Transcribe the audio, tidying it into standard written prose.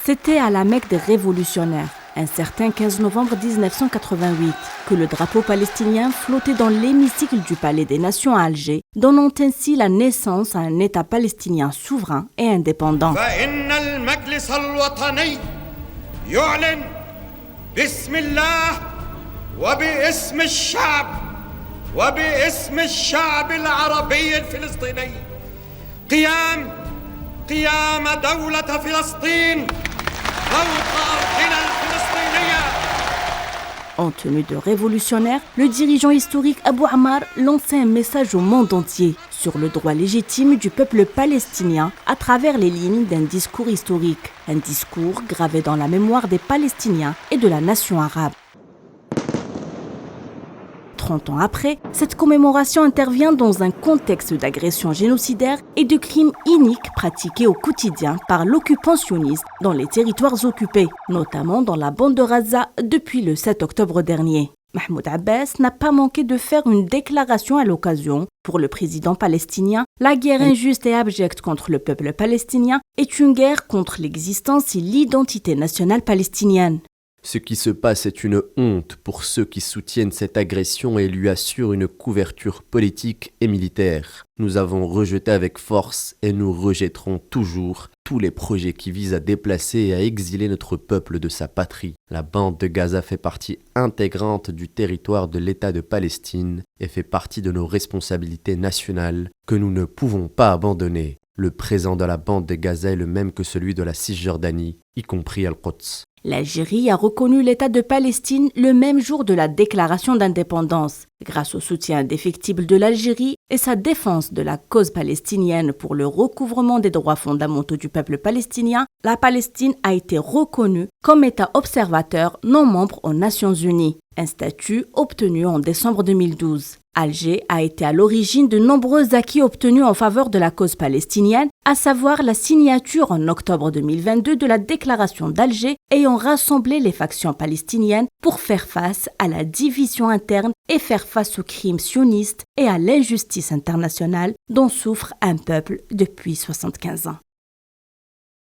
C'était à la Mecque des révolutionnaires, un certain 15 novembre 1988, que le drapeau palestinien flottait dans l'hémicycle du Palais des Nations à Alger, donnant ainsi la naissance à un État palestinien souverain et indépendant. En tenue de révolutionnaire, le dirigeant historique Abou Ammar lançait un message au monde entier sur le droit légitime du peuple palestinien à travers les lignes d'un discours historique, un discours gravé dans la mémoire des Palestiniens et de la nation arabe. 30 ans après, cette commémoration intervient dans un contexte d'agression génocidaire et de crimes iniques pratiqués au quotidien par l'occupant sioniste dans les territoires occupés, notamment dans la bande de Gaza depuis le 7 octobre dernier. Mahmoud Abbas n'a pas manqué de faire une déclaration à l'occasion. Pour le président palestinien, la guerre injuste et abjecte contre le peuple palestinien est une guerre contre l'existence et l'identité nationale palestinienne. Ce qui se passe est une honte pour ceux qui soutiennent cette agression et lui assurent une couverture politique et militaire. Nous avons rejeté avec force et nous rejetterons toujours tous les projets qui visent à déplacer et à exiler notre peuple de sa patrie. La bande de Gaza fait partie intégrante du territoire de l'État de Palestine et fait partie de nos responsabilités nationales que nous ne pouvons pas abandonner. Le présent de la bande de Gaza est le même que celui de la Cisjordanie, y compris Al-Quds. L'Algérie a reconnu l'État de Palestine le même jour de la déclaration d'indépendance. Grâce au soutien indéfectible de l'Algérie et sa défense de la cause palestinienne pour le recouvrement des droits fondamentaux du peuple palestinien, la Palestine a été reconnue comme État observateur non membre aux Nations Unies, un statut obtenu en décembre 2012. Alger a été à l'origine de nombreux acquis obtenus en faveur de la cause palestinienne, à savoir la signature en octobre 2022 de la déclaration d'Alger ayant rassemblé les factions palestiniennes pour faire face à la division interne et faire face aux crimes sionistes et à l'injustice internationale dont souffre un peuple depuis 75 ans.